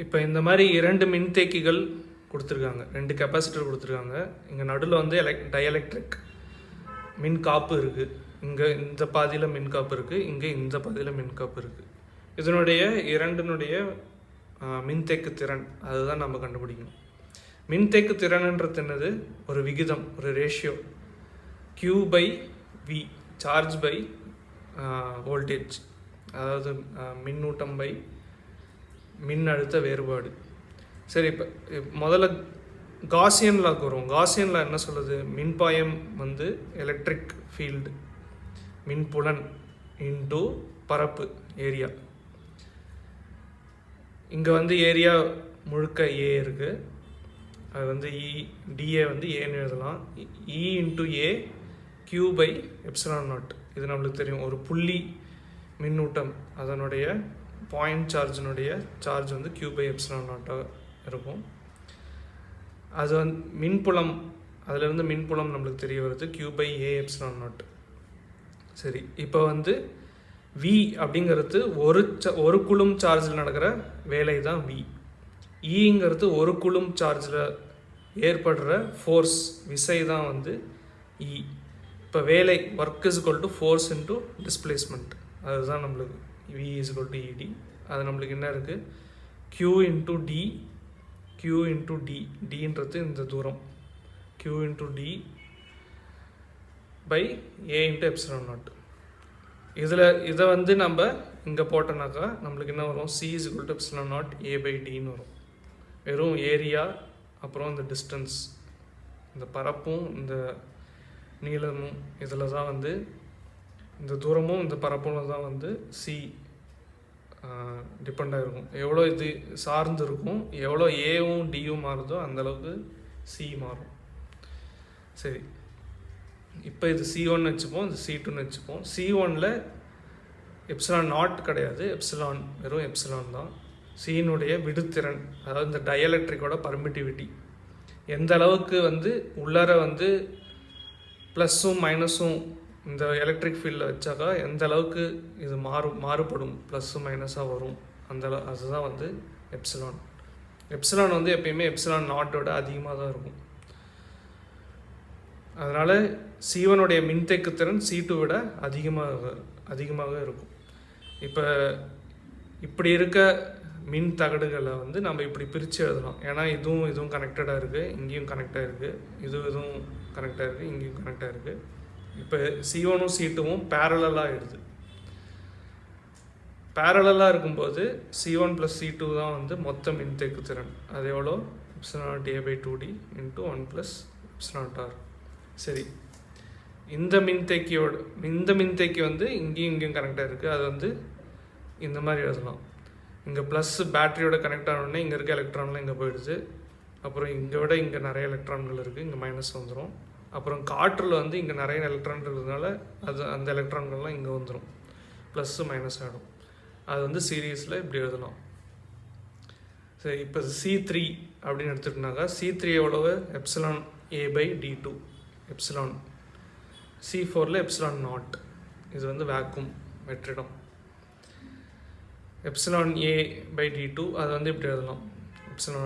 இப்போ இந்த மாதிரி 2 மின்தேக்கிகள் கொடுத்துருக்காங்க, 2 கெப்பாசிட்டர் கொடுத்துருக்காங்க. இங்கே நடுவில் வந்து டயலெக்ட்ரிக் மின் காப்பு இருக்குது. இங்கே இந்த பாதியில் மின் காப்பு இருக்குது, இங்கே இந்த பாதியில் மின் காப்பு இருக்குது. இதனுடைய இரண்டினுடைய மின்தேக்கு திறன் அதுதான் நம்ம கண்டுபிடிக்கணும். மின்தேக்கு திறன்ன்றது என்னது? ஒரு விகிதம், ஒரு ratio. Q/V, charge by voltage, அதாவது மின்னூட்டம் பை மின்னழுத்த வேறுபாடு. சரி, இப்போ முதல்ல காசியன் லாக்கு வரும். காசியன் லா என்ன சொல்லுது? மின்பாயம் வந்து எலக்ட்ரிக் ஃபீல்டு, மின்புலன் இன்டு பரப்பு ஏரியா. இங்கே வந்து ஏரியா முழுக்க ஏ இருக்குது, அது வந்து டிஏ வந்து ஏன்னு எழுதலாம். இ இன்ட்டு ஏ Q/ε0. இது நம்மளுக்கு தெரியும். ஒரு புள்ளி மின்னூட்டம் அதனுடைய பாயிண்ட் சார்ஜினுடைய சார்ஜ் வந்து Q/ε0 இருக்கும். அது வந்து மின்புலம், அதிலிருந்து மின்புலம் நம்மளுக்கு தெரிய வருது Q/A/ε0. சரி, இப்போ வந்து V அப்படிங்கிறது ஒரு குளும் சார்ஜில் நடக்கிற வேலை தான் V. ஈங்கிறது ஒரு குளும் சார்ஜில் ஏற்படுற ஃபோர்ஸ், விசை தான் வந்து இ. இப்போ வேலை work is equal to force into displacement, அதுதான் நம்மளுக்கு V is equal to ED. அது நம்மளுக்கு என்ன இருக்குது? Q into D, Q into D, Dன்றது இந்த தூரம், Q into D by A into ε0. இதை வந்து நம்ம இங்கே போட்டோன்னாக்கா நம்மளுக்கு என்ன வரும்? C இஸ் ஈக்குவல் டு ε0 A/Dன்னு வரும். வெறும் ஏரியா அப்புறம் இந்த டிஸ்டன்ஸ், இந்த பரப்பும் இந்த நீளமும் இதில் தான் வந்து, இந்த தூரமும் இந்த பரப்பும் தான் வந்து C டிபெண்ட் ஆகிருக்கும். எவ்வளோ இது சார்ந்து இருக்கும், எவ்வளோ ஏவும் டியும் மாறுதோ அந்தளவுக்கு C மாறும். சரி, இப்போ இது C1 வச்சுப்போம், இது C2 வச்சுப்போம். C1ல் ε0 கிடையாது, எப்சிலான், வெறும் எப்சிலான் தான். சீனுடைய விடுத்திறன், அதாவது இந்த டயலெக்ட்ரிக்கோட பர்மிட்டிவிட்டி, எந்த அளவுக்கு வந்து உள்ளார வந்து ப்ளஸ்ஸும் மைனஸும் இந்த எலக்ட்ரிக் ஃபீல்டில் வச்சாக்கா எந்த அளவுக்கு இது மாறுபடும், ப்ளஸ்ஸும் மைனஸாக வரும், அதுதான் வந்து எப்சிலான். எப்சிலான் வந்து எப்பயுமே ε0 அதிகமாக தான் இருக்கும். அதனால் C1உடைய மின்தேக்குத்திறன் C2 விட அதிகமாக இருக்கும். இப்போ இப்படி இருக்க மின் தகடுகளை வந்து நம்ம இப்படி பிரித்து எழுதலாம். ஏன்னா இதுவும் கனெக்டடாக இருக்குது, இங்கேயும் கனெக்டாக இருக்குது, இதுவும் கனெக்டாக இருக்குது, இங்கேயும் கனெக்டாக இருக்குது. இப்போ C1ம் C2வும் பேரலாக ஆகிடுது. பேரலாக இருக்கும்போது C1 + C2 தான் வந்து மொத்த மின்தேக்கு திறன். அது எவ்வளோ? ε0 A/2D × 1 + ε0R. சரி, இந்த மின்தேக்கி வந்து இங்கேயும் கனெக்டாக இருக்குது. அது வந்து இந்த மாதிரி எழுதலாம். இங்கே ப்ளஸ் பேட்டரியோட கனெக்ட் ஆனோடனே இங்கே இருக்க எலக்ட்ரான்லாம் இங்கே போயிடுச்சு. அப்புறம் இங்கே நிறைய எலக்ட்ரான்கள் இருக்குது, இங்கே மைனஸ் வந்துடும். அப்புறம் காற்றில் வந்து இங்கே நிறைய எலக்ட்ரான் இருக்கிறதுனால அந்த எலக்ட்ரான்கள்லாம் இங்கே வந்துடும், ப்ளஸ்ஸு மைனஸ் ஆகிடும். அது வந்து சீரீஸில் இப்படி எழுதலாம். சரி, இப்போ C3 அப்படின்னு எடுத்துக்கிட்டோம்னாக்கா C3 எவ்வளவு? εA/D2 epsilon. C4ல் ε0, இது வந்து வேக்கும், வெற்றிடம். εA/D2 அது வந்து இப்படி எழுதலாம், ε0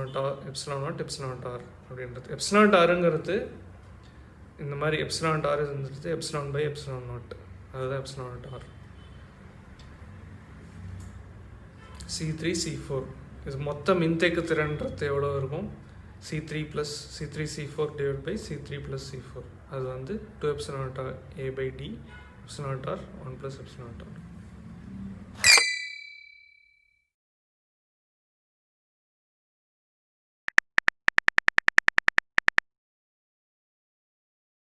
அப்படின்றது. ε0ங்கிறது இந்த மாதிரி ε0 இருந்துட்டு ε/ε0, அதுதான் ε0. C3 C4 இது மொத்த மின்தேக்கு திறன்றது எவ்வளோ இருக்கும்? C3 C4 / C3 + C4, அது வந்து 2 ε0A/D, ε0 1 + ε0.